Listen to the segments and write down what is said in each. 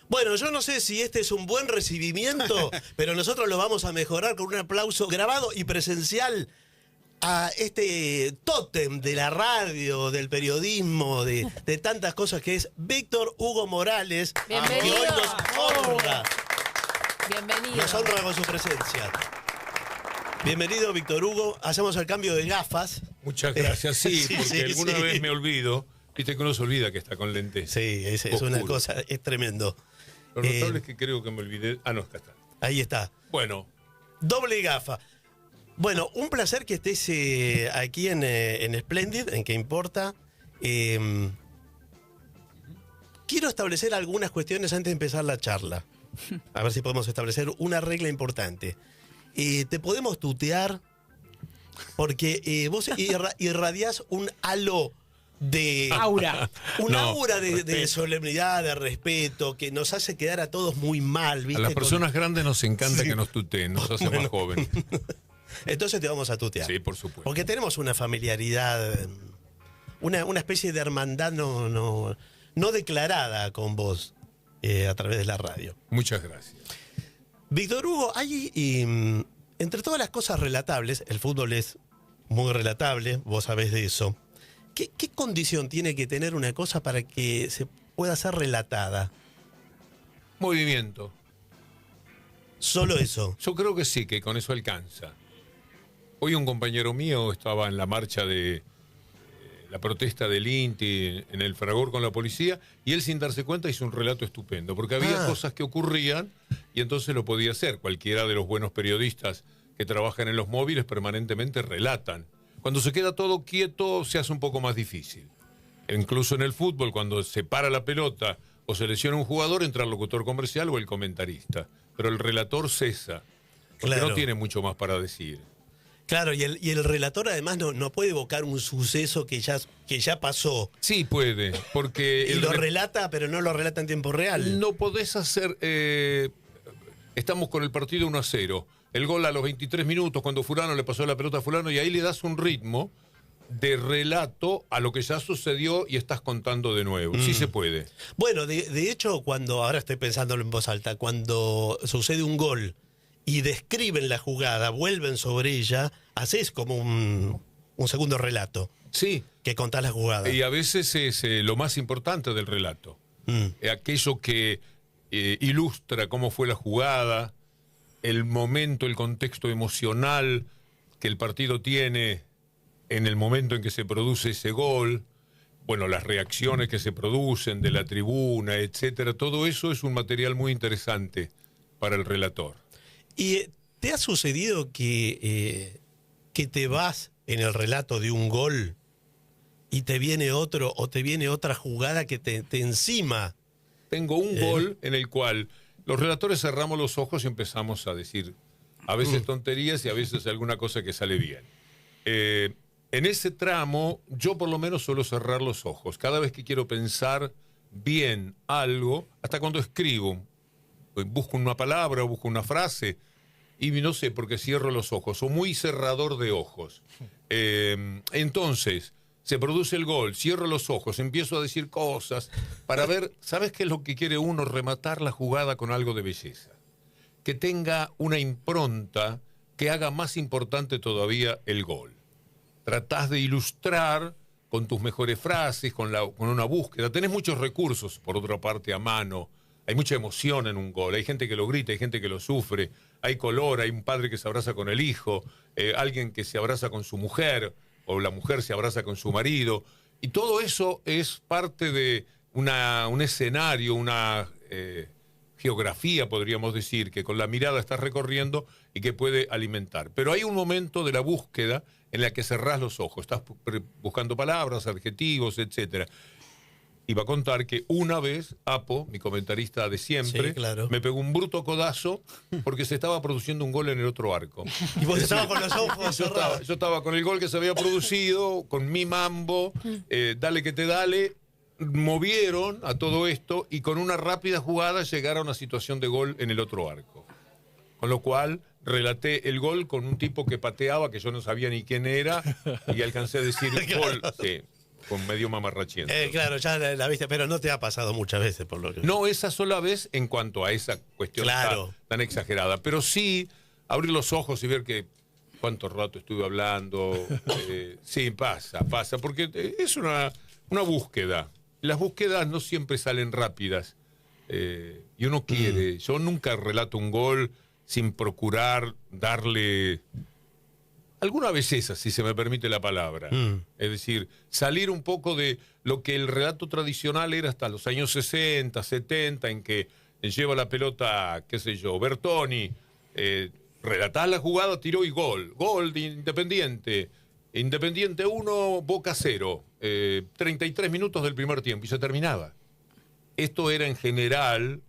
Bueno, yo no sé si este es un buen recibimiento, pero nosotros lo vamos a mejorar con un aplauso grabado y presencial a este tótem de la radio, del periodismo, de tantas cosas que es Víctor Hugo Morales, Bienvenido. que hoy nos honra. Bienvenido. Nos honra con su presencia. Bienvenido, Víctor Hugo. Hacemos el cambio de gafas. Muchas gracias, sí, porque alguna vez me olvido. Viste que uno se olvida que está con lentes. Sí, es una cosa, es tremendo. Lo notable es que creo que me olvidé. Ah, no, acá está. Ahí está. Bueno. Doble gafa. Bueno, un placer que estés aquí en Splendid, en ¿Qué importa? Quiero establecer algunas cuestiones antes de empezar la charla. A ver si podemos establecer una regla importante. ¿Te podemos tutear? Porque vos irradiás un halo de... Aura. Aura de solemnidad, de respeto, que nos hace quedar a todos muy mal, ¿viste? A las personas grandes nos encanta que nos tuteen, nos hace Bueno. más jóvenes. Entonces te vamos a tutear. Sí, por supuesto. Porque tenemos una familiaridad, una especie de hermandad no declarada con vos a través de la radio. Muchas gracias. Víctor Hugo, hay, entre todas las cosas relatables, el fútbol es muy relatable, vos sabés de eso. ¿Qué condición tiene que tener una cosa para que se pueda ser relatada? Movimiento. Solo eso. Yo creo que sí, que con eso alcanza. Hoy un compañero mío estaba en la marcha de la protesta del INTI en el Fragor con la policía y él sin darse cuenta hizo un relato estupendo, porque había cosas que ocurrían y entonces lo podía hacer. Cualquiera de los buenos periodistas que trabajan en los móviles permanentemente relatan. Cuando se queda todo quieto se hace un poco más difícil. Incluso en el fútbol, cuando se para la pelota o se lesiona un jugador, entra el locutor comercial o el comentarista. Pero el relator cesa, porque Claro. no tiene mucho más para decir. Claro, y el relator además no puede evocar un suceso que ya pasó. Sí puede, porque... Y lo relata, pero no lo relata en tiempo real. No podés hacer... estamos con el partido 1-0. El gol a los 23 minutos, cuando fulano le pasó la pelota a fulano, y ahí le das un ritmo de relato a lo que ya sucedió y estás contando de nuevo. Sí se puede. Bueno, de hecho, ahora estoy pensándolo en voz alta, cuando sucede un gol y describen la jugada, vuelven sobre ella, haces como un segundo relato. Sí. Que contás la jugada. Y a veces es lo más importante del relato. Aquello que ilustra cómo fue la jugada, el momento, el contexto emocional que el partido tiene en el momento en que se produce ese gol, bueno, las reacciones que se producen de la tribuna, etcétera. Todo eso es un material muy interesante para el relator. ¿Y te ha sucedido que te vas en el relato de un gol y te viene otro o te viene otra jugada que te encima? Tengo un gol en el cual los relatores cerramos los ojos y empezamos a decir a veces tonterías y a veces alguna cosa que sale bien. En ese tramo yo por lo menos suelo cerrar los ojos. Cada vez que quiero pensar bien algo, hasta cuando escribo, busco una palabra o busco una frase y no sé, porque cierro los ojos, o muy cerrador de ojos. Entonces, se produce el gol, cierro los ojos, empiezo a decir cosas para ver, ¿sabes qué es lo que quiere uno? Rematar la jugada con algo de belleza. Que tenga una impronta que haga más importante todavía el gol. Tratás de ilustrar con tus mejores frases, con una búsqueda. Tenés muchos recursos, por otra parte, a mano. Hay mucha emoción en un gol. Hay gente que lo grita, hay gente que lo sufre. Hay color, hay un padre que se abraza con el hijo, alguien que se abraza con su mujer, o la mujer se abraza con su marido. Y todo eso es parte de un escenario, una geografía, podríamos decir, que con la mirada estás recorriendo y que puede alimentar. Pero hay un momento de la búsqueda en la que cerrás los ojos. Estás buscando palabras, adjetivos, etcétera. Iba a contar que una vez Apo, mi comentarista de siempre, Sí, claro. me pegó un bruto codazo porque se estaba produciendo un gol en el otro arco. Y vos estabas con los ojos cerrados. Yo estaba con el gol que se había producido, con mi mambo, dale que te dale, movieron a todo esto y con una rápida jugada llegaron a situación de gol en el otro arco. Con lo cual relaté el gol con un tipo que pateaba, que yo no sabía ni quién era, y alcancé a decir gol. Sí. con medio mamarrachiento. Claro, ya la viste, pero no te ha pasado muchas veces, por lo que... No esa sola vez en cuanto a esa cuestión tan exagerada, pero sí abrir los ojos y ver que cuánto rato estuve hablando. Sí, pasa, porque es una búsqueda. Las búsquedas no siempre salen rápidas. Y uno quiere. Yo nunca relato un gol sin procurar darle alguna belleza, si se me permite la palabra. Es decir, salir un poco de lo que el relato tradicional era hasta los años 60, 70, en que lleva la pelota, qué sé yo, Bertoni, relatás la jugada, tiró y gol. Gol de Independiente. Independiente 1, Boca 0. 33 minutos del primer tiempo y se terminaba. Esto era en general,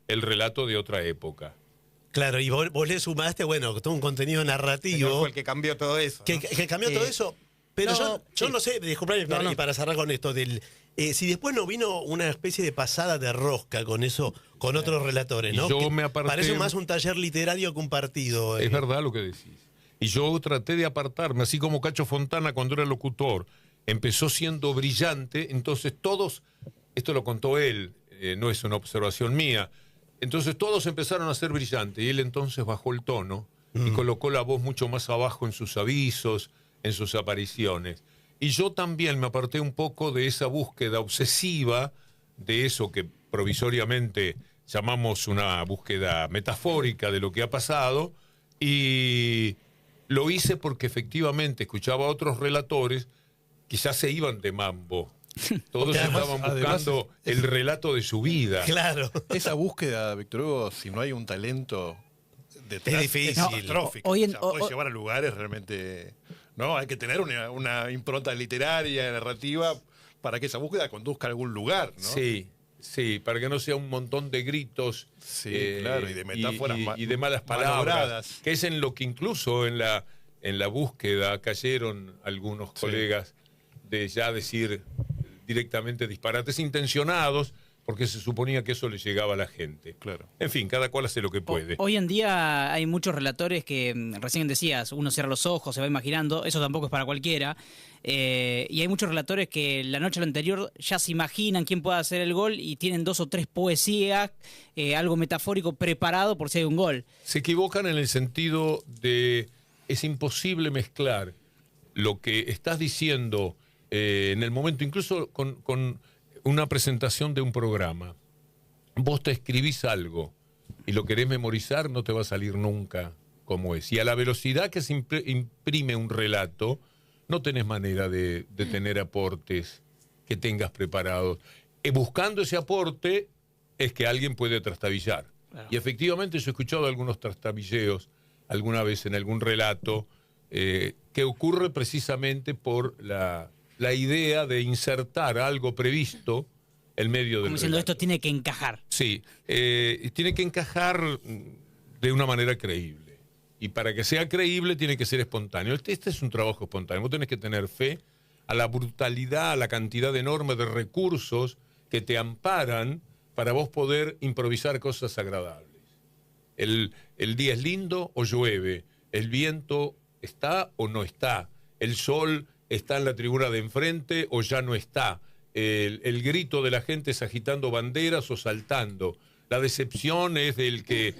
el relato de otra época. Claro, y vos le sumaste, bueno, todo un contenido narrativo. Pero fue el que cambió todo eso, ¿no? Que cambió todo eso. Pero yo no sé, disculpame, para cerrar con esto, si después no vino una especie de pasada de rosca con eso, con otros relatores, ¿no? Yo me aparté, parece más un taller literario que un partido. Es verdad lo que decís. Y yo traté de apartarme, así como Cacho Fontana cuando era locutor empezó siendo brillante, entonces todos, esto lo contó él, no es una observación mía, entonces todos empezaron a ser brillantes y él entonces bajó el tono y colocó la voz mucho más abajo en sus avisos, en sus apariciones. Y yo también me aparté un poco de esa búsqueda obsesiva, de eso que provisoriamente llamamos una búsqueda metafórica de lo que ha pasado, y lo hice porque efectivamente escuchaba a otros relatores, quizás se iban de mambo. Todos estaban buscando el relato de su vida. Claro. Esa búsqueda, Víctor Hugo, si no hay un talento detrás, es difícil. catastrófico. Puede llevar a lugares realmente... No, hay que tener una impronta literaria, narrativa, para que esa búsqueda conduzca a algún lugar, ¿no? Sí, para que no sea un montón de gritos, claro, y de metáforas y de malas palabras, que es en lo que incluso en la búsqueda cayeron algunos colegas de ya decir directamente disparates intencionados, porque se suponía que eso le llegaba a la gente. Claro. En fin, cada cual hace lo que puede. Hoy en día hay muchos relatores que, recién decías, uno cierra los ojos, se va imaginando, eso tampoco es para cualquiera, y hay muchos relatores que la noche anterior ya se imaginan quién puede hacer el gol y tienen 2 o 3 poesías, algo metafórico preparado por si hay un gol. Se equivocan en el sentido de es imposible mezclar lo que estás diciendo en el momento, incluso con una presentación de un programa. Vos te escribís algo y lo querés memorizar, no te va a salir nunca como es. Y a la velocidad que se imprime un relato, no tenés manera de tener aportes que tengas preparados. Buscando ese aporte es que alguien puede trastabillar. Claro. Y efectivamente yo he escuchado algunos trastabilleos alguna vez en algún relato que ocurre precisamente por la idea de insertar algo previsto en medio del Como diciendo, relato. esto tiene que encajar. Sí, tiene que encajar de una manera creíble. Y para que sea creíble tiene que ser espontáneo. Este es un trabajo espontáneo. Vos tenés que tener fe a la brutalidad, a la cantidad enorme de recursos que te amparan para vos poder improvisar cosas agradables. El día es lindo o llueve, el viento está o no está, el sol está en la tribuna de enfrente o ya no está, el grito de la gente es agitando banderas o saltando, la decepción es del que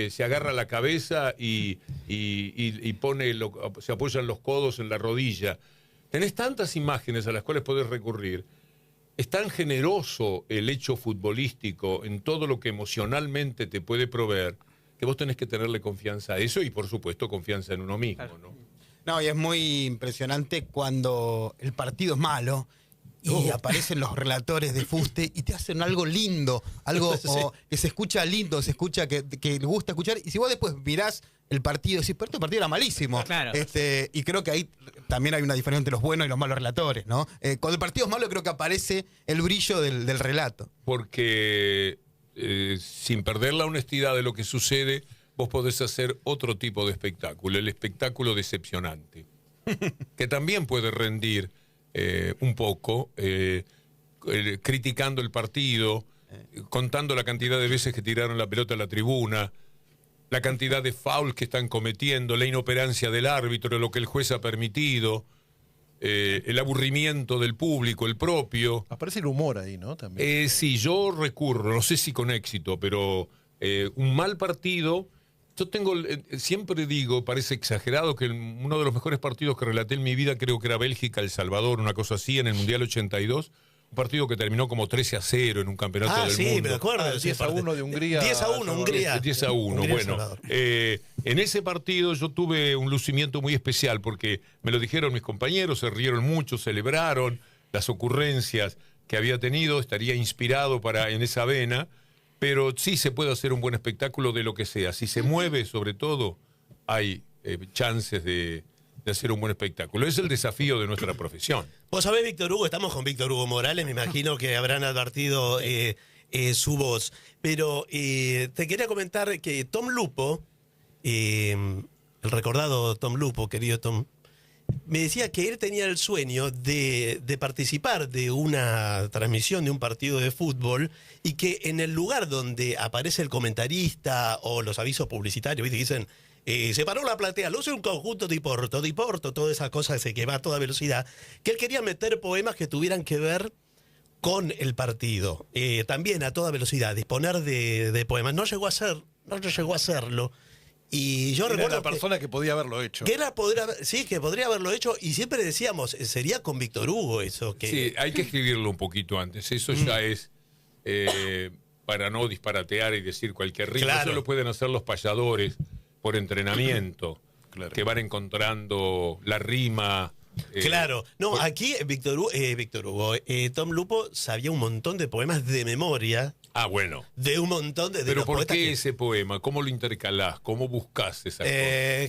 se agarra la cabeza y se apoyan los codos en la rodilla. Tenés tantas imágenes a las cuales podés recurrir. Es tan generoso el hecho futbolístico en todo lo que emocionalmente te puede proveer, que vos tenés que tenerle confianza a eso y, por supuesto, confianza en uno mismo, ¿no? No, y es muy impresionante cuando el partido es malo y aparecen los relatores de fuste y te hacen algo lindo, algo que se escucha lindo, se escucha que le gusta escuchar. Y si vos después mirás el partido y decís, pero este partido era malísimo. Claro. Y creo que ahí también hay una diferencia entre los buenos y los malos relatores, ¿no? Cuando el partido es malo creo que aparece el brillo del relato. Porque sin perder la honestidad de lo que sucede, vos podés hacer otro tipo de espectáculo, el espectáculo decepcionante, que también puede rendir un poco, criticando el partido, contando la cantidad de veces que tiraron la pelota a la tribuna, la cantidad de fouls que están cometiendo, la inoperancia del árbitro, lo que el juez ha permitido. el aburrimiento del público, el propio. Aparece el humor ahí, ¿no? También. Sí, yo recurro, no sé si con éxito, pero un mal partido. Yo tengo, siempre digo, parece exagerado, que uno de los mejores partidos que relaté en mi vida creo que era Bélgica-El Salvador, una cosa así, en el Mundial 82. Un partido que terminó como 13-0 en un campeonato del mundo. Sí, me acuerdo. 10-1 de Hungría. 10-1, Hungría. 10-1, bueno. En ese partido yo tuve un lucimiento muy especial porque me lo dijeron mis compañeros, se rieron mucho, celebraron las ocurrencias que había tenido, estaría inspirado en esa vena, pero sí se puede hacer un buen espectáculo de lo que sea. Si se mueve, sobre todo, hay chances de hacer un buen espectáculo. Es el desafío de nuestra profesión. Vos sabés, Víctor Hugo, estamos con Víctor Hugo Morales, me imagino que habrán advertido su voz. Pero te quería comentar que Tom Lupo, el recordado Tom Lupo, querido Tom, me decía que él tenía el sueño de participar de una transmisión de un partido de fútbol y que en el lugar donde aparece el comentarista o los avisos publicitarios, ¿viste? Dicen, se paró la platea, luce un conjunto de Porto, toda esa cosa que va a toda velocidad, que él quería meter poemas que tuvieran que ver con el partido, también a toda velocidad, disponer de poemas. No llegó a hacerlo. Y yo recuerdo la persona que podía haberlo hecho. Que podría haberlo hecho, y siempre decíamos, sería con Víctor Hugo eso. Sí, hay que escribirlo un poquito antes. Eso ya es para no disparatear y decir cualquier ritmo. Claro. Eso lo pueden hacer los payadores por entrenamiento, que van encontrando la rima. Claro. No, aquí Víctor Hugo, Tom Lupo sabía un montón de poemas de memoria. Ah, bueno. De un montón de Pero los ¿por poetas qué ese poema? ¿Cómo lo intercalás? ¿Cómo buscás esa cosa?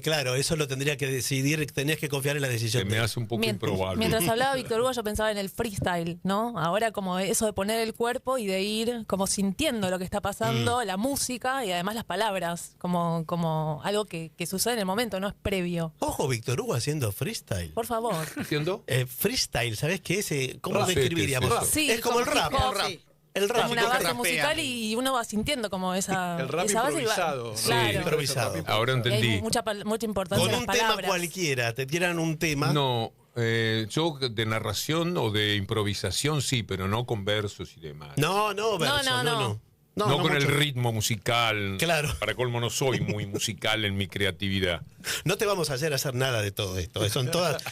Claro, eso lo tendría que decidir, tenías que confiar en la decisión. Se me hace un poco improbable. Mientras hablaba Víctor Hugo, yo pensaba en el freestyle, ¿no? Ahora como eso de poner el cuerpo y de ir como sintiendo lo que está pasando, la música y además las palabras, como algo que sucede en el momento, no es previo. Ojo, Víctor Hugo haciendo freestyle. Por favor. ¿Haciendo? Freestyle, ¿sabes qué es? ¿Cómo Rap. describiríamos? Sí, sí, es como el rap. hip hop, sí. El rap. Como una Chicos que base rapean. musical y uno va sintiendo como esa, El rap esa base y va- improvisado, ¿no? Claro. Sí, improvisado. Ahora Y entendí. hay mucha importancia Con en un las tema palabras. cualquiera, te tiran un tema. No, yo de narración o de improvisación sí, pero no con versos y demás. No, verso, no. No con el mucho. ritmo musical. Claro. Para colmo no soy muy musical en mi creatividad. No te vamos a hacer nada de todo esto. Son todas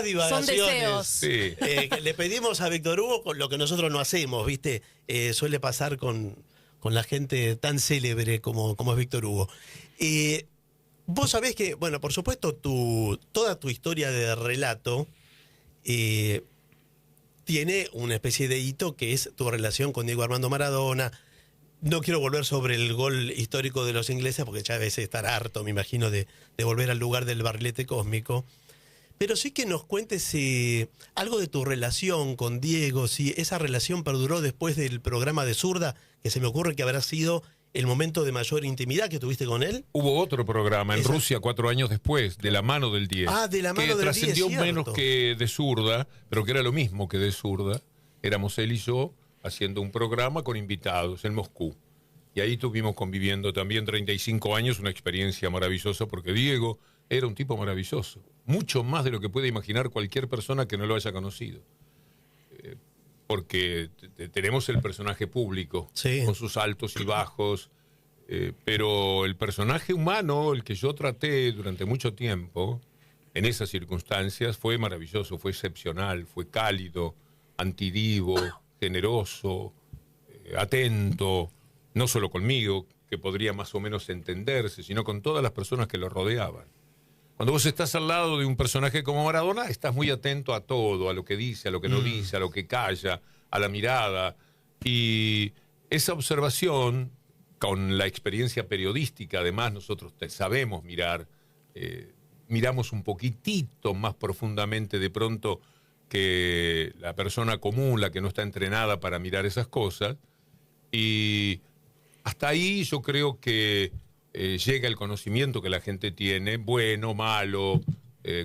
divagaciones. Son deseos. Sí. Que le pedimos a Víctor Hugo con lo que nosotros no hacemos, ¿viste? Suele pasar con la gente tan célebre como es Víctor Hugo. Vos sabés que, bueno, por supuesto, toda tu historia de relato tiene una especie de hito que es tu relación con Diego Armando Maradona. No quiero volver sobre el gol histórico de los ingleses porque ya debes estar harto, me imagino, de volver al lugar del barrilete cósmico. Pero sí que nos cuentes algo de tu relación con Diego, si esa relación perduró después del programa de Zurda, que se me ocurre que habrá sido el momento de mayor intimidad que tuviste con él. Hubo otro programa en Esa- Rusia 4 años después, de la mano del 10. Ah, de la mano del 10, Que trascendió cierto. menos que de Zurda, pero que era lo mismo que de Zurda. Éramos él y yo haciendo un programa con invitados en Moscú. Y ahí estuvimos conviviendo también 35 años, una experiencia maravillosa, porque Diego era un tipo maravilloso. Mucho más de lo que puede imaginar cualquier persona que no lo haya conocido. Porque tenemos el personaje público, Sí. con sus altos y bajos, pero el personaje humano, el que yo traté durante mucho tiempo, en esas circunstancias, fue maravilloso, fue excepcional, fue cálido, antidivo, generoso, atento, no solo conmigo, que podría más o menos entenderse, sino con todas las personas que lo rodeaban. Cuando vos estás al lado de un personaje como Maradona, estás muy atento a todo, a lo que dice, a lo que no dice, a lo que calla, a la mirada. Y esa observación, con la experiencia periodística, además nosotros sabemos mirar, miramos un poquitito más profundamente de pronto que la persona común, la que no está entrenada para mirar esas cosas. Y hasta ahí yo creo que llega el conocimiento que la gente tiene, bueno, malo,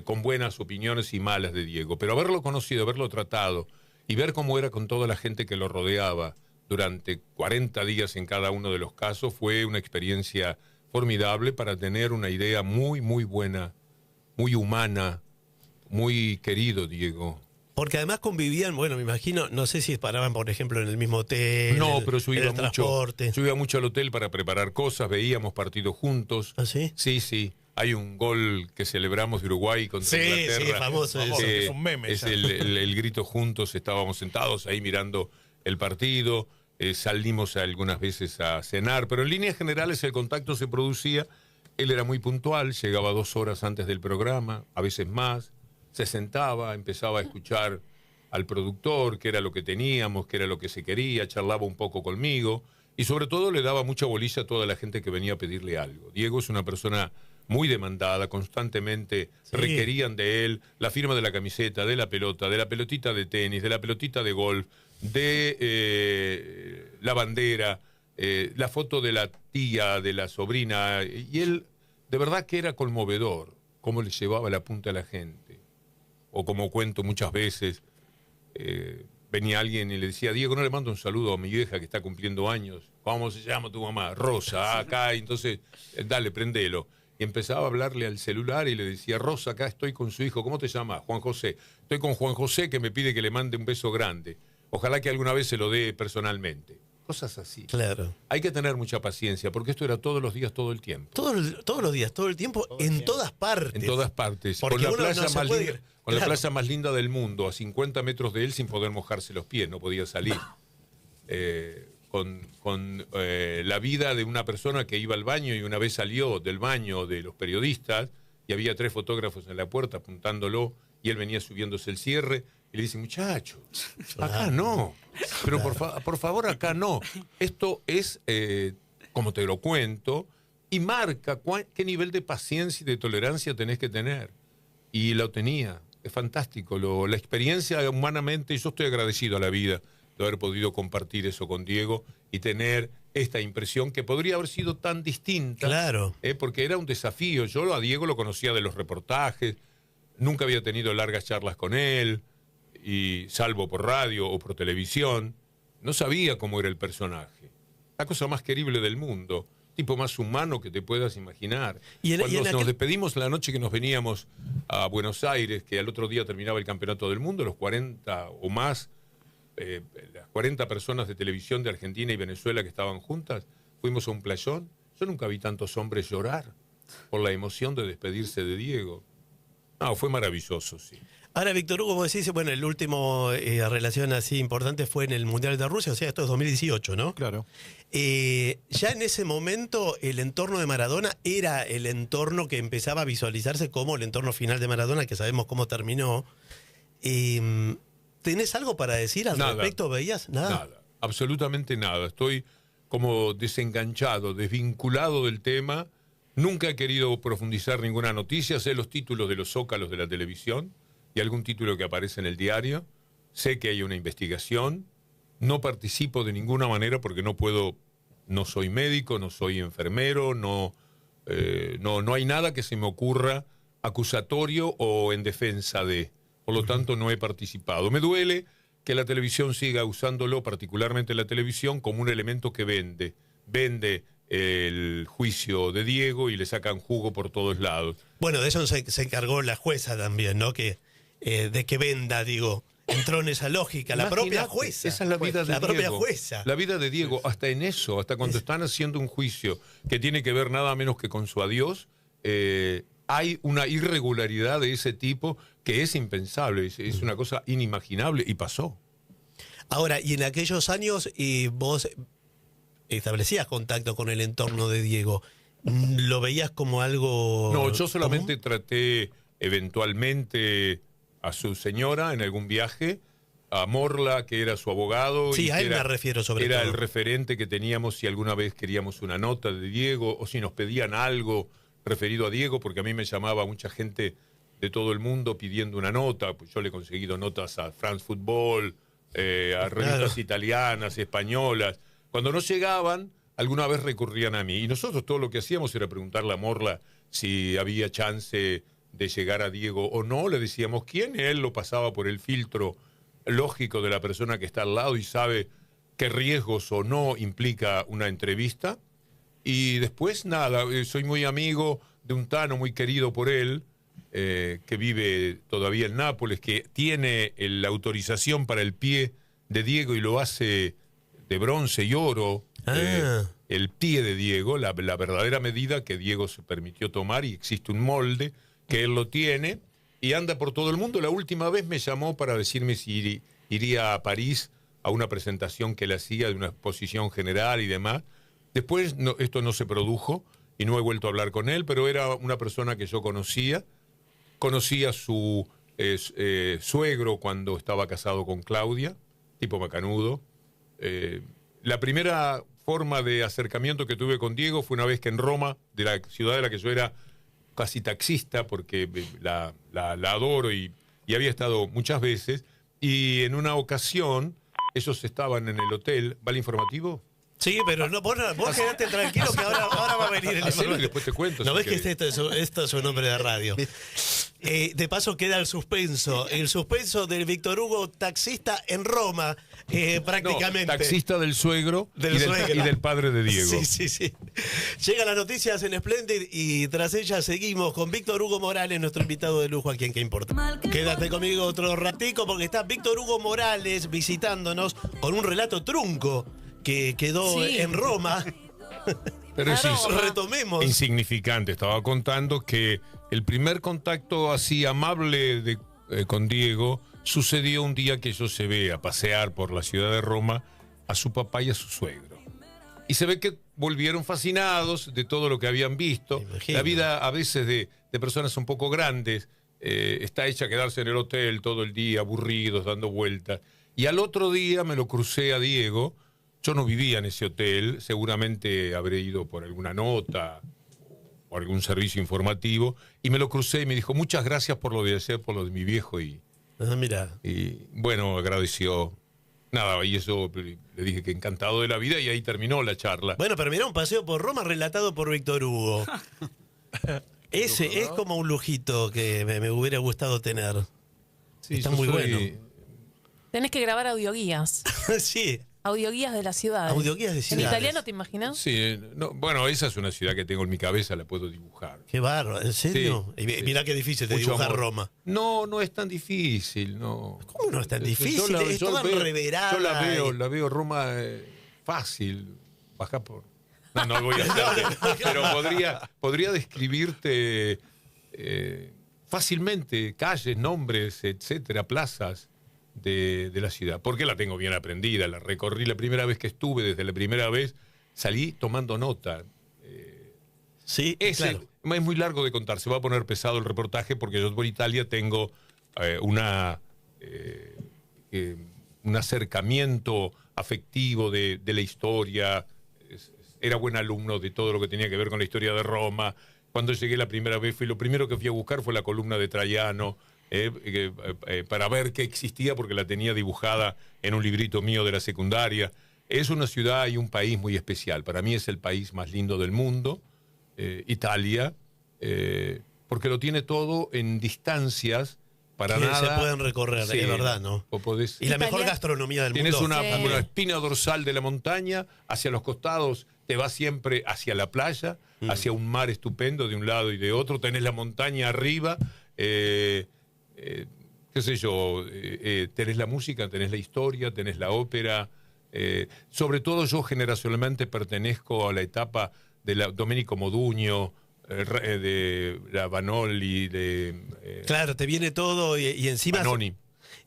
con buenas opiniones y malas de Diego. Pero haberlo conocido, haberlo tratado y ver cómo era con toda la gente que lo rodeaba durante 40 días en cada uno de los casos fue una experiencia formidable para tener una idea muy, muy buena, muy humana muy querido Diego. Porque además convivían, bueno, me imagino, no sé si paraban, por ejemplo, en el mismo hotel. No, pero yo en iba el transporte. yo iba mucho al hotel para preparar cosas, veíamos partidos juntos. ¿Ah, sí? Sí, sí. Hay un gol que celebramos de Uruguay contra Sí, Inglaterra. sí, famoso Famoso, ese. que es un meme Es ya. el grito juntos, estábamos sentados ahí mirando el partido, salimos algunas veces a cenar, pero en líneas generales el contacto se producía. Él era muy puntual, llegaba 2 horas antes del programa, a veces más, se sentaba, empezaba a escuchar al productor, qué era lo que teníamos, qué era lo que se quería, charlaba un poco conmigo y sobre todo le daba mucha bolilla a toda la gente que venía a pedirle algo. Diego es una persona muy demandada, constantemente Sí. requerían de él la firma de la camiseta, de la pelota, de la pelotita de tenis, de la pelotita de golf, de la bandera, la foto de la tía, de la sobrina, y él de verdad que era conmovedor cómo le llevaba la punta a la gente. O como cuento muchas veces, venía alguien y le decía, Diego, no le mando un saludo a mi vieja que está cumpliendo años. ¿Cómo se llama tu mamá? Rosa, acá, y entonces, dale, prendelo. Y empezaba a hablarle al celular y le decía, Rosa, acá estoy con su hijo, ¿cómo te llamas? Juan José. Estoy con Juan José que me pide que le mande un beso grande. Ojalá que alguna vez se lo dé personalmente. Cosas así. Claro. Hay que tener mucha paciencia, porque esto era todos los días, todo el tiempo. Todos los días, todo el tiempo, en todas partes. En todas partes. Porque Con la uno playa no se más puede- linda, con la claro. playa más linda del mundo, a 50 metros de él sin poder mojarse los pies, no podía salir. Con la vida de una persona que iba al baño y una vez salió del baño de los periodistas y había 3 fotógrafos en la puerta apuntándolo y él venía subiéndose el cierre y le dice, muchacho, acá no, pero por favor acá no. Esto es, como te lo cuento, y marca qué nivel de paciencia y de tolerancia tenés que tener. Y lo tenía, es fantástico, la experiencia humanamente, yo estoy agradecido a la vida de haber podido compartir eso con Diego y tener esta impresión que podría haber sido tan distinta. Claro. Porque era un desafío. Yo a Diego lo conocía de los reportajes, nunca había tenido largas charlas con él, y salvo por radio o por televisión, no sabía cómo era el personaje. La cosa más querible del mundo, tipo más humano que te puedas imaginar. Cuando nos despedimos la noche que nos veníamos a Buenos Aires, que al otro día terminaba el Campeonato del Mundo, los 40 o más, las 40 personas de televisión de Argentina y Venezuela que estaban juntas, fuimos a un playón. Yo nunca vi tantos hombres llorar por la emoción de despedirse de Diego. No, fue maravilloso, sí. Ahora, Víctor Hugo, vos decís, bueno, el último relación así importante fue en el Mundial de Rusia, o sea, esto es 2018, ¿no? Claro. Ya en ese momento el entorno de Maradona era el entorno que empezaba a visualizarse como el entorno final de Maradona, que sabemos cómo terminó. ¿Tenés algo para decir al respecto? ¿Veías? Nada, absolutamente nada. Estoy como desenganchado, desvinculado del tema. Nunca he querido profundizar ninguna noticia. Sé los títulos de los zócalos de la televisión y algún título que aparece en el diario. Sé que hay una investigación. No participo de ninguna manera porque no puedo, no soy médico, no soy enfermero, no hay nada que se me ocurra acusatorio o en defensa de. Por lo tanto, no he participado. Me duele que la televisión siga usándolo, particularmente la televisión, como un elemento que vende. Vende el juicio de Diego y le sacan jugo por todos lados. Bueno, de eso se encargó la jueza también, ¿no? Que de que venda, digo, entró en esa lógica, la propia jueza. Esa es la vida de la Diego. propia jueza. La vida de Diego, hasta en eso, hasta cuando están haciendo un juicio que tiene que ver nada menos que con su adiós, hay una irregularidad de ese tipo que es impensable, es una cosa inimaginable y pasó. Ahora, y en aquellos años vos establecías contacto con el entorno de Diego, ¿lo veías como algo...? No, yo solamente común? traté eventualmente a su señora en algún viaje, a Morla, que era su abogado. Sí, y a que él me refiero sobre era todo. el referente que teníamos si alguna vez queríamos una nota de Diego o si nos pedían algo referido a Diego, porque a mí me llamaba mucha gente de todo el mundo pidiendo una nota. Pues yo le he conseguido notas a France Football, a revistas italianas, españolas. Cuando no llegaban, alguna vez recurrían a mí. Y nosotros todo lo que hacíamos era preguntarle a Morla si había chance de llegar a Diego o no. Le decíamos quién, él lo pasaba por el filtro lógico de la persona que está al lado y sabe qué riesgos o no implica una entrevista. Y después nada, soy muy amigo de un Tano muy querido por él, que vive todavía en Nápoles, que tiene la autorización para el pie de Diego y lo hace de bronce y oro. El pie de Diego, la verdadera medida que Diego se permitió tomar, y existe un molde que él lo tiene y anda por todo el mundo. La última vez me llamó para decirme si iría a París a una presentación que él hacía de una exposición general y demás. Después esto no se produjo y no he vuelto a hablar con él, pero era una persona que yo conocía. Conocí a su suegro cuando estaba casado con Claudia, tipo macanudo. La primera forma de acercamiento que tuve con Diego fue una vez que en Roma, de la ciudad de la que yo era casi taxista, porque la adoro y había estado muchas veces, y en una ocasión ellos estaban en el hotel. ¿Va el informativo? Sí, pero no, vos quedate tranquilo que ahora va a venir el informativo. Y después te cuento. ¿No si ves que querés. esto es un nombre de radio? De paso queda el suspenso del Víctor Hugo taxista en Roma, prácticamente. No, taxista del suegro, y del padre de Diego. Sí. Llegan las noticias en Splendid y tras ellas seguimos con Víctor Hugo Morales, nuestro invitado de lujo aquí en ¿Qué importa? Quédate conmigo otro ratico porque está Víctor Hugo Morales visitándonos con un relato trunco que quedó en Roma. Pero retomemos. Insignificante. Estaba contando que el primer contacto así amable con Diego sucedió un día que yo se ve a pasear por la ciudad de Roma a su papá y a su suegro. Y se ve que volvieron fascinados de todo lo que habían visto. La vida a veces de personas un poco grandes está hecha a quedarse en el hotel todo el día, aburridos, dando vueltas. Y al otro día me lo crucé a Diego. Yo no vivía en ese hotel, seguramente habré ido por alguna nota o algún servicio informativo, y me lo crucé y me dijo, muchas gracias por lo de ayer, por lo de mi viejo, Mira. Y bueno, agradeció. Nada, y eso le dije que encantado de la vida, y ahí terminó la charla. Bueno, pero mirá, un paseo por Roma relatado por Víctor Hugo. Ese es como un lujito que me hubiera gustado tener. Sí, está muy bueno. Tenés que grabar audioguías. Sí. Audioguías de la ciudad. Audioguías de ciudades. ¿En italiano te imaginas? Sí, bueno, esa es una ciudad que tengo en mi cabeza, la puedo dibujar. Qué bárbaro, ¿en serio? Sí, y mirá qué difícil de dibujar amor. Roma. No es tan difícil, no. ¿Cómo no es tan difícil? Es toda enreverada. Yo la veo Roma fácil. Bajá por... No voy a hacer. Pero podría describirte fácilmente calles, nombres, etcétera, plazas de la ciudad. Porque la tengo bien aprendida, la recorrí la primera vez que estuve, desde la primera vez salí tomando nota. Sí, claro. Es muy largo de contar, se va a poner pesado el reportaje porque yo por Italia tengo un acercamiento afectivo de la historia. Era buen alumno de todo lo que tenía que ver con la historia de Roma. Cuando llegué la primera vez, lo primero que fui a buscar fue la columna de Traiano, para ver qué existía, porque la tenía dibujada en un librito mío de la secundaria. Es una ciudad y un país muy especial. Para mí es el país más lindo del mundo, Italia, porque lo tiene todo en distancias. Para que nada se pueden recorrer, sí, es verdad, ¿no? Y la mejor gastronomía del tienes mundo. una espina dorsal de la montaña, hacia los costados te vas siempre hacia la playa, hacia un mar estupendo de un lado y de otro, tenés la montaña arriba, qué sé yo, tenés la música, tenés la historia, tenés la ópera. Sobre todo yo generacionalmente pertenezco a la etapa de Domenico Modugno, de la Vanoli, claro, te viene todo y encima... Vanoni.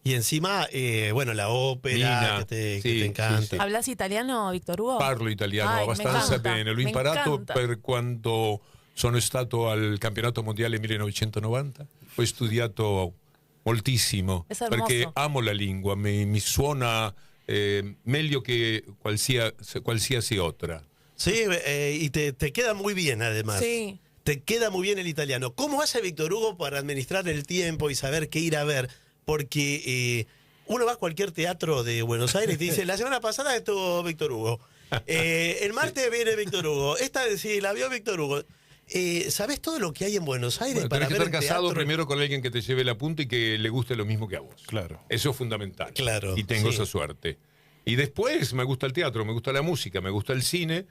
Y encima, bueno, la ópera que te encanta. Sì. ¿Hablas italiano, Víctor Hugo? Parlo italiano Ai, abbastanza bene. L'ho imparato encanta. per quando sono stato al campionato mondiale 1990. Ho studiato moltissimo Es hermoso. perché amo la lingua, mi suona meglio che qualsiasi otra. Sí, y te queda muy bien además. Sí. Te queda muy bien el italiano. ¿Cómo hace Víctor Hugo para administrar el tiempo y saber qué ir a ver? Porque uno va a cualquier teatro de Buenos Aires y te dice, la semana pasada estuvo Víctor Hugo. El martes viene Víctor Hugo. Esta sí, la vio Víctor Hugo. ¿Sabés todo lo que hay en Buenos Aires Bueno, para tenés que ver estar casado teatro? primero con alguien que te lleve la punta y que le guste lo mismo que a vos. Claro. Eso es fundamental. Claro, Y tengo sí. esa suerte. Y después me gusta el teatro, me gusta la música, me gusta el cine,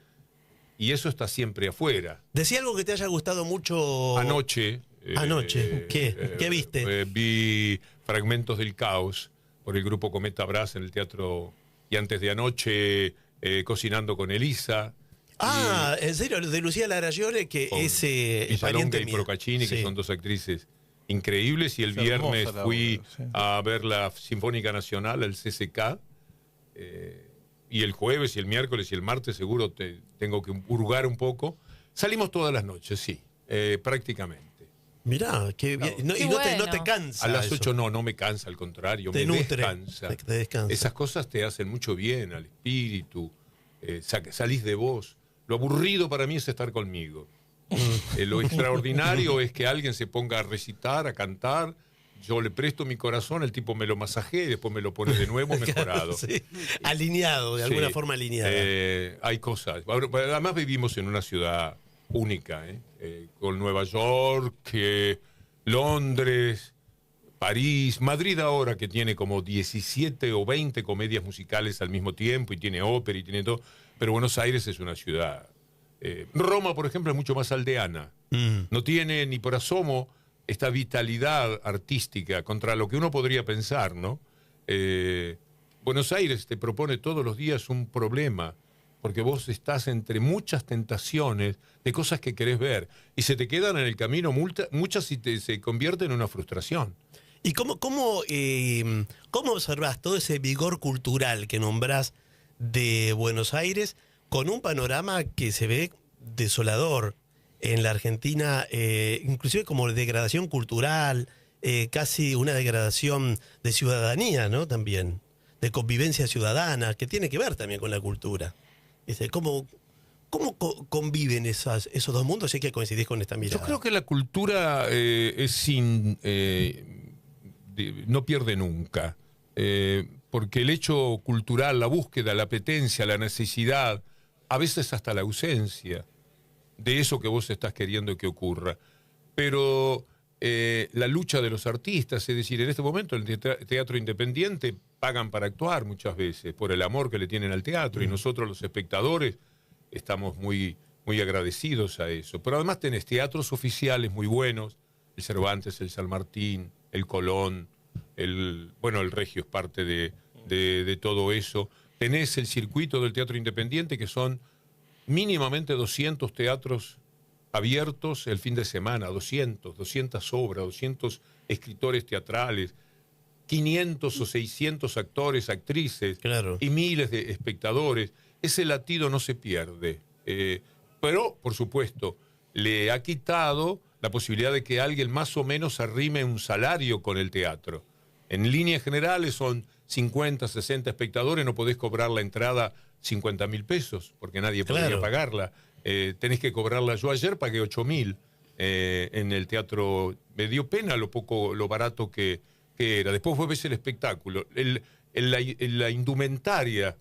y eso está siempre afuera. Decía algo que te haya gustado mucho. Anoche Anoche, ¿qué viste? Vi Fragmentos del Caos por el grupo Cometa Brass en el teatro, y antes de anoche Cocinando con Elisa. ¿En serio? De Lucía Laragione, que es Villalonga pariente y mía. Procaccini, que Sí. son dos actrices increíbles, y el Es viernes hermosa la fui obra, sí. a ver la Sinfónica Nacional, el CCK, y el jueves y el miércoles y el martes seguro tengo que hurgar un poco. Salimos todas las noches, sí, prácticamente. Mirá, qué bien. No, Qué y no te bueno. cansa. A las eso. 8 no me cansa, al contrario, Te me nutre, descansa. te descansa. Esas cosas te hacen mucho bien al espíritu, salís de vos. Lo aburrido para mí es estar conmigo. Lo extraordinario es que alguien se ponga a recitar, a cantar, yo le presto mi corazón, el tipo me lo masajea y después me lo pone de nuevo mejorado. Sí. Alineado, de alguna Sí. forma alineada. Hay cosas. Además vivimos en una ciudad única, con Nueva York, Londres, París, Madrid ahora, que tiene como 17 o 20 comedias musicales al mismo tiempo y tiene ópera y tiene todo, pero Buenos Aires es una ciudad. Roma, por ejemplo, es mucho más aldeana. No tiene ni por asomo esta vitalidad artística contra lo que uno podría pensar, ¿no? Buenos Aires te propone todos los días un problema, porque vos estás entre muchas tentaciones de cosas que querés ver, y se te quedan en el camino muchas y se convierten en una frustración. ¿Y cómo observás todo ese vigor cultural que nombrás de Buenos Aires con un panorama que se ve desolador en la Argentina, inclusive como degradación cultural, casi una degradación de ciudadanía, ¿no? También, de convivencia ciudadana, que tiene que ver también con la cultura. ¿Cómo conviven esos dos mundos? Sé que coincidís con esta mirada. Yo creo que la cultura no pierde nunca, porque el hecho cultural, la búsqueda, la apetencia, la necesidad, a veces hasta la ausencia de eso que vos estás queriendo que ocurra. Pero la lucha de los artistas, es decir, en este momento el teatro independiente pagan para actuar muchas veces por el amor que le tienen al teatro, y nosotros los espectadores estamos muy, muy agradecidos a eso. Pero además tenés teatros oficiales muy buenos, el Cervantes, el San Martín, el Colón, el Regio es parte de todo eso. Tenés el circuito del teatro independiente, que son mínimamente 200 teatros abiertos el fin de semana, 200 obras, 200 escritores teatrales, 500 o 600 actores, actrices, Claro. y miles de espectadores. Ese latido no se pierde. Pero, por supuesto, le ha quitado la posibilidad de que alguien más o menos arrime un salario con el teatro. En líneas generales son 50, 60 espectadores, no podés cobrar la entrada 50.000 pesos, porque nadie podría Claro. pagarla. Tenés que cobrarla. Yo ayer pagué 8.000 en el teatro. Me dio pena lo barato que era. Después vos ves el espectáculo. La indumentaria,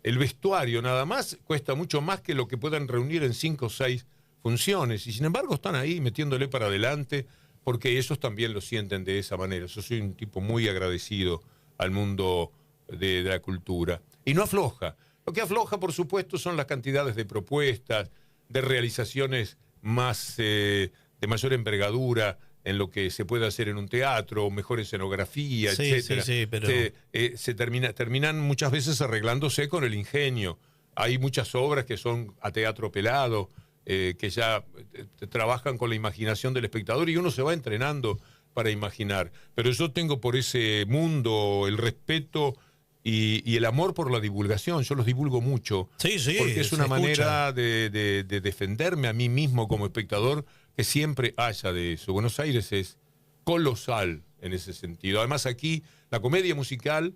el vestuario nada más, cuesta mucho más que lo que puedan reunir en 5 o 6 funciones. Y sin embargo están ahí metiéndole para adelante, porque ellos también lo sienten de esa manera. Yo soy un tipo muy agradecido al mundo de la cultura. Y no afloja. Lo que afloja, por supuesto, son las cantidades de propuestas, de realizaciones más de mayor envergadura en lo que se puede hacer en un teatro, mejor escenografía, Sí, etcétera. sí, pero- Terminan muchas veces arreglándose con el ingenio. Hay muchas obras que son a teatro pelado, que ya trabajan con la imaginación del espectador, y uno se va entrenando para imaginar. Pero yo tengo por ese mundo el respeto y el amor por la divulgación. Yo los divulgo mucho, Sí, sí, porque es se una escucha. manera de defenderme a mí mismo como espectador, que siempre haya de eso. Buenos Aires es colosal en ese sentido. Además, aquí la comedia musical,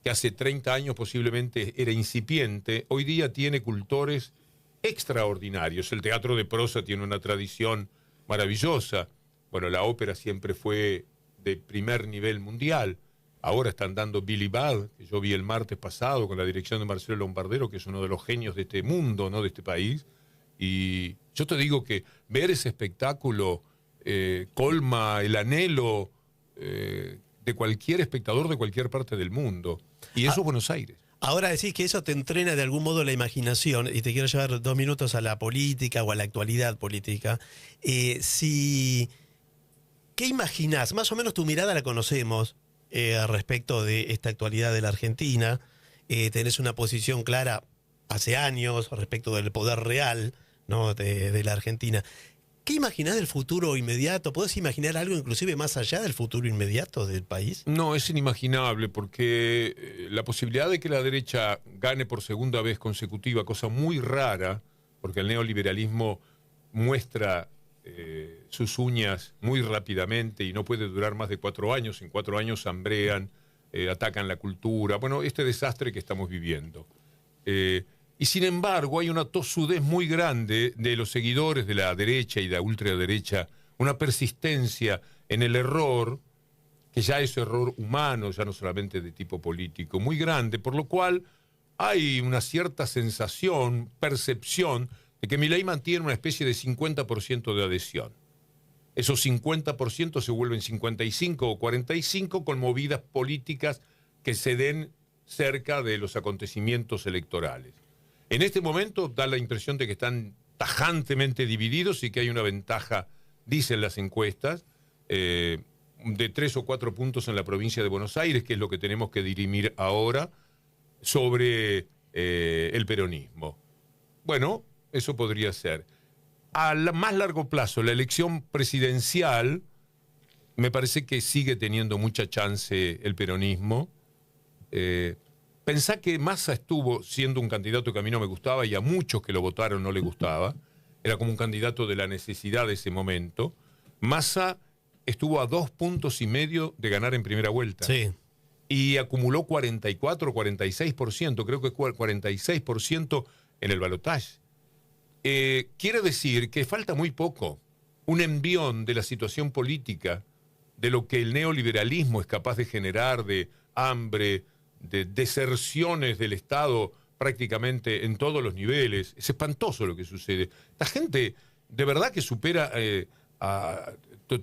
que hace 30 años posiblemente era incipiente, hoy día tiene cultores extraordinarios. El teatro de prosa tiene una tradición maravillosa. Bueno, la ópera siempre fue de primer nivel mundial. Ahora están dando Billy Budd, que yo vi el martes pasado con la dirección de Marcelo Lombardero, que es uno de los genios de este mundo, ¿no?, de este país. Y yo te digo que ver ese espectáculo colma el anhelo de cualquier espectador de cualquier parte del mundo. Y eso es Buenos Aires. Ahora decís que eso te entrena de algún modo la imaginación, y te quiero llevar 2 minutos a la política o a la actualidad política. Si ¿qué imaginás? Más o menos tu mirada la conocemos respecto de esta actualidad de la Argentina. Tenés una posición clara hace años respecto del poder real, ¿no? de la Argentina. ¿Qué imaginás del futuro inmediato? ¿Podés imaginar algo inclusive más allá del futuro inmediato del país? No, es inimaginable porque la posibilidad de que la derecha gane por segunda vez consecutiva, cosa muy rara, porque el neoliberalismo muestra sus uñas muy rápidamente y no puede durar más de 4 años. En 4 años hambrean, atacan la cultura. Bueno, este desastre que estamos viviendo. Y sin embargo hay una tosudez muy grande de los seguidores de la derecha y de la ultraderecha, una persistencia en el error, que ya es error humano, ya no solamente de tipo político, muy grande, por lo cual hay una cierta sensación, percepción, de que Milei mantiene una especie de 50% de adhesión. Esos 50% se vuelven 55 o 45 con movidas políticas que se den cerca de los acontecimientos electorales. En este momento da la impresión de que están tajantemente divididos y que hay una ventaja, dicen las encuestas, de 3 o 4 puntos en la provincia de Buenos Aires, que es lo que tenemos que dirimir ahora, sobre el peronismo. Bueno, eso podría ser. A más largo plazo, la elección presidencial, me parece que sigue teniendo mucha chance el peronismo. Pensá que Massa estuvo siendo un candidato que a mí no me gustaba y a muchos que lo votaron no le gustaba. Era como un candidato de la necesidad de ese momento. Massa estuvo a 2,5 puntos de ganar en primera vuelta. Sí. Y acumuló 44, 46%, creo que 46% en el balotaje. Quiere decir que falta muy poco. Un envión de la situación política, de lo que el neoliberalismo es capaz de generar, de hambre, de deserciones del Estado prácticamente en todos los niveles. Es espantoso lo que sucede. La gente de verdad que supera a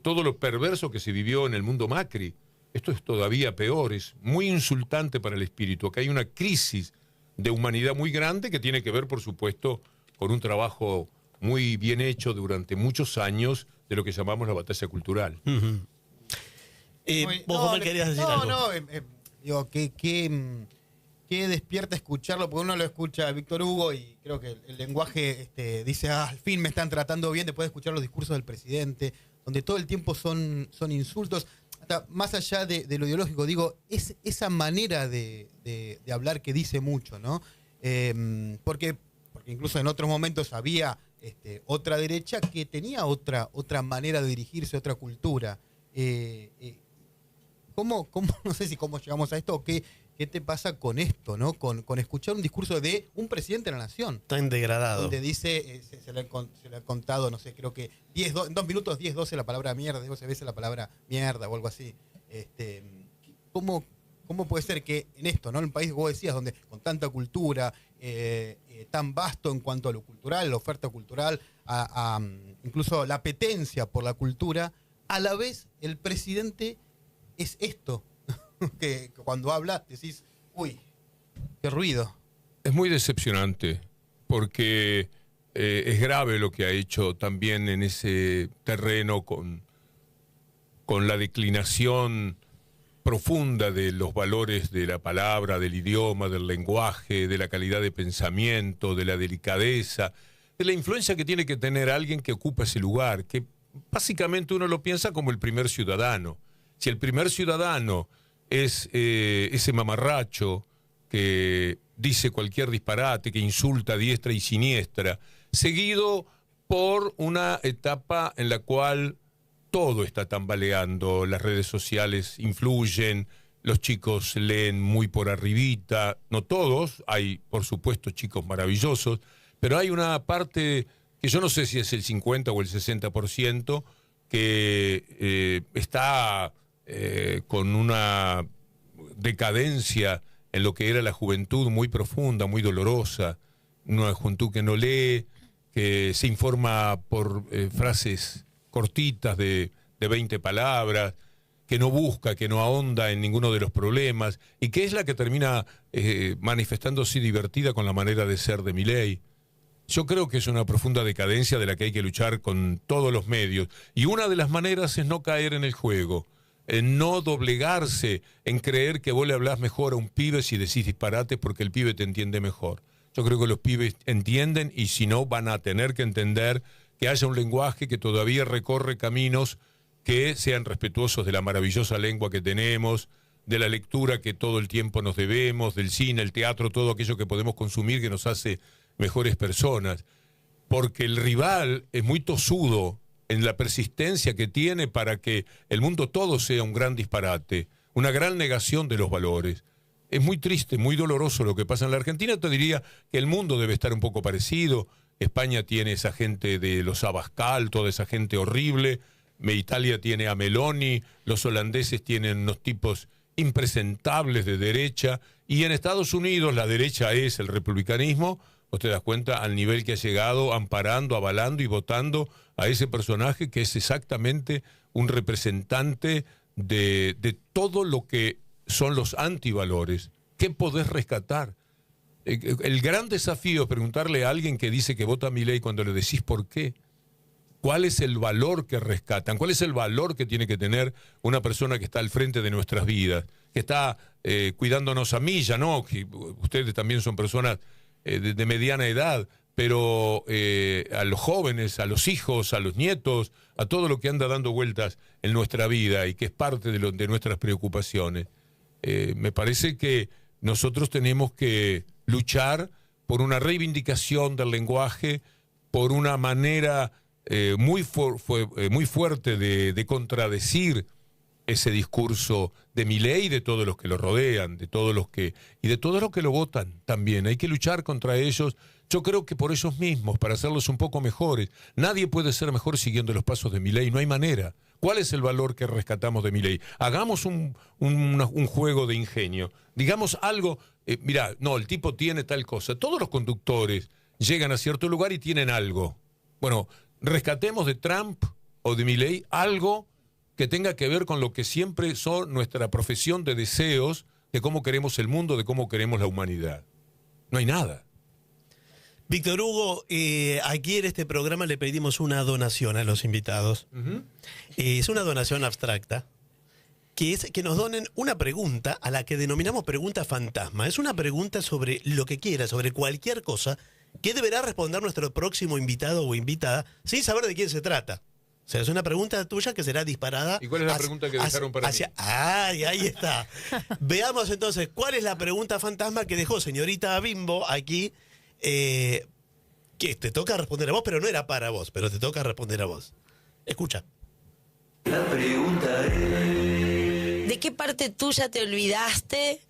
todo lo perverso que se vivió en el mundo Macri. Esto es todavía peor, es muy insultante para el espíritu. Acá hay una crisis de humanidad muy grande que tiene que ver, por supuesto, con un trabajo muy bien hecho durante muchos años de lo que llamamos la batalla cultural. Uh-huh. Vos me querías decir algo. Digo, que despierta escucharlo, porque uno lo escucha a Víctor Hugo y creo que el lenguaje dice, al fin me están tratando bien, después de escuchar los discursos del presidente, donde todo el tiempo son insultos. Hasta más allá de lo ideológico, digo, es esa manera de hablar que dice mucho, ¿no? Porque incluso en otros momentos había otra derecha que tenía otra manera de dirigirse, otra cultura. ¿Cómo, no sé si cómo llegamos a esto o qué te pasa con esto, ¿no? Con escuchar un discurso de un presidente de la nación. Tan degradado. Donde dice, se le ha contado, no sé, creo que en 2 minutos 10, 12 la palabra mierda, 12 veces la palabra mierda o algo así. ¿Cómo puede ser que en esto, ¿no? En un país, vos decías, donde con tanta cultura, tan vasto en cuanto a lo cultural, la oferta cultural, incluso la apetencia por la cultura, a la vez el presidente es esto, que cuando habla decís, uy, qué ruido. Es muy decepcionante, porque es grave lo que ha hecho también en ese terreno con la declinación profunda de los valores de la palabra, del idioma, del lenguaje, de la calidad de pensamiento, de la delicadeza, de la influencia que tiene que tener alguien que ocupa ese lugar, que básicamente uno lo piensa como el primer ciudadano. Si el primer ciudadano es ese mamarracho que dice cualquier disparate, que insulta a diestra y siniestra, seguido por una etapa en la cual todo está tambaleando, las redes sociales influyen, los chicos leen muy por arribita, no todos, hay por supuesto chicos maravillosos, pero hay una parte que yo no sé si es el 50 o el 60% que está con una decadencia en lo que era la juventud muy profunda, muy dolorosa, una juventud que no lee, que se informa por frases cortitas de 20 palabras, que no busca, que no ahonda en ninguno de los problemas, y que es la que termina manifestándose divertida con la manera de ser de Milei. Yo creo que es una profunda decadencia de la que hay que luchar con todos los medios. Y una de las maneras es no caer en el juego, en no doblegarse, en creer que vos le hablás mejor a un pibe si decís disparates porque el pibe te entiende mejor. Yo creo que los pibes entienden y si no van a tener que entender que haya un lenguaje que todavía recorre caminos que sean respetuosos de la maravillosa lengua que tenemos, de la lectura que todo el tiempo nos debemos, del cine, el teatro, todo aquello que podemos consumir que nos hace mejores personas. Porque el rival es muy tosudo en la persistencia que tiene para que el mundo todo sea un gran disparate, una gran negación de los valores. Es muy triste, muy doloroso lo que pasa en la Argentina. Te diría que el mundo debe estar un poco parecido. España tiene esa gente de los Abascal, toda esa gente horrible. Italia tiene a Meloni, los holandeses tienen unos tipos impresentables de derecha. Y en Estados Unidos la derecha es el republicanismo. Vos te das cuenta al nivel que ha llegado amparando, avalando y votando a ese personaje que es exactamente un representante de todo lo que son los antivalores. ¿Qué podés rescatar? El gran desafío es preguntarle a alguien que dice que vota a Milei cuando le decís por qué. ¿Cuál es el valor que rescatan? ¿Cuál es el valor que tiene que tener una persona que está al frente de nuestras vidas? Que está cuidándonos a mí, ya no, que ustedes también son personas de mediana edad, pero a los jóvenes, a los hijos, a los nietos, a todo lo que anda dando vueltas en nuestra vida y que es parte de nuestras preocupaciones. Me parece que nosotros tenemos que luchar por una reivindicación del lenguaje, por una manera muy fuerte de contradecir ese discurso de Milei y de todos los que lo rodean, de todos los que lo votan también. Hay que luchar contra ellos. Yo creo que por ellos mismos, para hacerlos un poco mejores. Nadie puede ser mejor siguiendo los pasos de Milei, no hay manera. ¿Cuál es el valor que rescatamos de Milei? Hagamos un juego de ingenio. Digamos algo, mirá, no, el tipo tiene tal cosa. Todos los conductores llegan a cierto lugar y tienen algo. Bueno, rescatemos de Trump o de Milei algo que tenga que ver con lo que siempre son nuestra profesión de deseos, de cómo queremos el mundo, de cómo queremos la humanidad. No hay nada. Víctor Hugo, aquí en este programa le pedimos una donación a los invitados. Es una donación abstracta, que es que nos donen una pregunta a la que denominamos pregunta fantasma. Es una pregunta sobre lo que quiera, sobre cualquier cosa, que deberá responder nuestro próximo invitado o invitada sin saber de quién se trata. O sea, es una pregunta tuya que será disparada. ¿Y cuál es la pregunta que dejaron para mí? ¡Ay, ahí está! Veamos entonces, ¿cuál es la pregunta fantasma que dejó señorita Bimbo aquí? Que te toca responder a vos, pero no era para vos, pero te toca responder a vos. Escucha. La pregunta es... ¿de qué parte tuya te olvidaste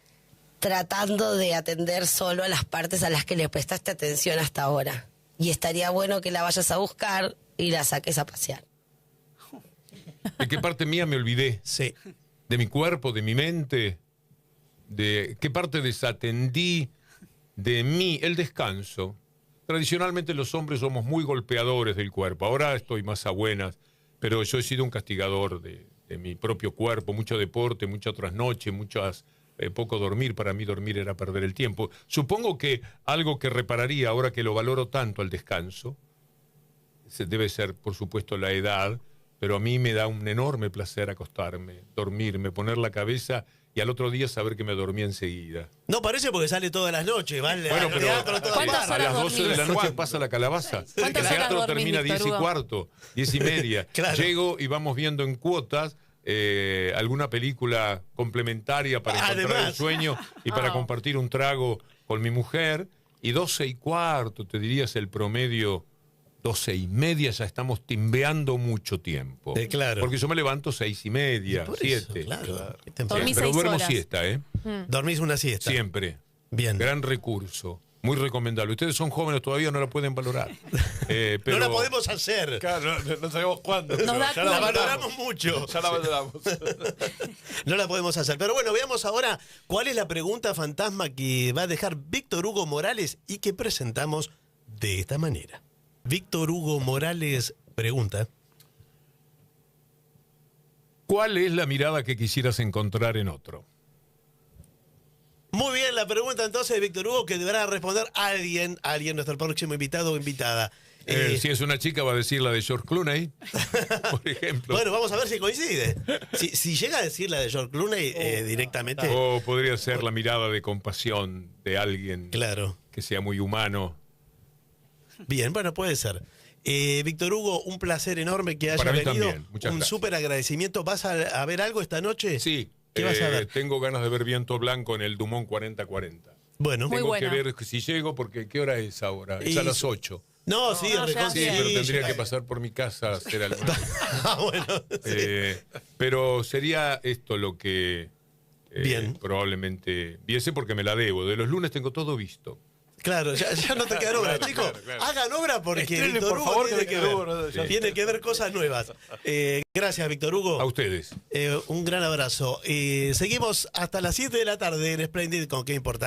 tratando de atender solo a las partes a las que le prestaste atención hasta ahora? Y estaría bueno que la vayas a buscar y la saques a pasear. ¿De qué parte mía me olvidé? Sí. ¿De mi cuerpo, de mi mente? ¿De qué parte desatendí de mí? El descanso. Tradicionalmente los hombres somos muy golpeadores del cuerpo. Ahora estoy más a buenas, pero yo he sido un castigador de mi propio cuerpo. Mucho deporte, mucha trasnoche, poco dormir. Para mí dormir era perder el tiempo. Supongo que algo que repararía, ahora que lo valoro tanto al descanso, debe ser, por supuesto, la edad, pero a mí me da un enorme placer acostarme, dormirme, poner la cabeza y al otro día saber que me dormí enseguida. No parece porque sale todas las noches, ¿vale? Bueno, pero ¿Cuántas a horas las 12 de la dormís? noche pasa la calabaza. El ¿Cuántas horas teatro dormís, termina Víctor 10 y Hugo? cuarto, 10 y media. Claro. Llego y vamos viendo en cuotas alguna película complementaria para encontrar Además. el sueño y para compartir un trago con mi mujer. Y 12 y cuarto, te dirías el promedio... 12 y media ya estamos timbeando mucho tiempo. Claro. Porque yo me levanto 6 y media, Por 7. eso, claro. Qué temprano. Dormís Pero 6 duermo horas. siesta, ¿eh? Dormís una siesta. Siempre. Bien. Gran recurso. Muy recomendable. Ustedes son jóvenes todavía, no la pueden valorar. Pero... No la podemos hacer. Claro, no sabemos cuándo. pero da ya La culpa. valoramos mucho. Ya la valoramos. No la podemos hacer. Pero bueno, veamos ahora cuál es la pregunta fantasma que va a dejar Víctor Hugo Morales y que presentamos de esta manera. Víctor Hugo Morales pregunta: ¿cuál es la mirada que quisieras encontrar en otro? Muy bien, la pregunta entonces de Víctor Hugo que deberá responder alguien, nuestro próximo invitado o invitada. Si es una chica va a decir la de George Clooney, por ejemplo. Bueno, vamos a ver si coincide. Si llega a decir la de George Clooney directamente. O podría ser la mirada de compasión de alguien Claro. que sea muy humano. Bien, bueno, puede ser. Víctor Hugo, un placer enorme que hayas Para mí venido. también, muchas un gracias. súper agradecimiento. ¿Vas a ver algo esta noche? Sí, ¿Qué vas a ver? tengo ganas de ver Viento Blanco en el Dumont 4040. Bueno. Muy Tengo buena. que ver si llego, porque ¿qué hora es ahora? Es Y- a las 8. No, sí, No, recontra- Sí, Bien. pero tendría ya. que pasar por mi casa a hacer algo. Ah, bueno. Sí. Pero sería esto lo que Bien. probablemente viese, porque me la debo. De los lunes tengo todo visto. Claro, ya no te quedan obras, Claro, chicos. claro. Hagan obra porque Estrenen, Víctor por Hugo favor, tiene que me quedo, ¿no? Ya tiene que ver cosas nuevas. Gracias, Víctor Hugo. A ustedes. Un gran abrazo. Seguimos hasta las 7 de la tarde en Splendid con Qué Importa.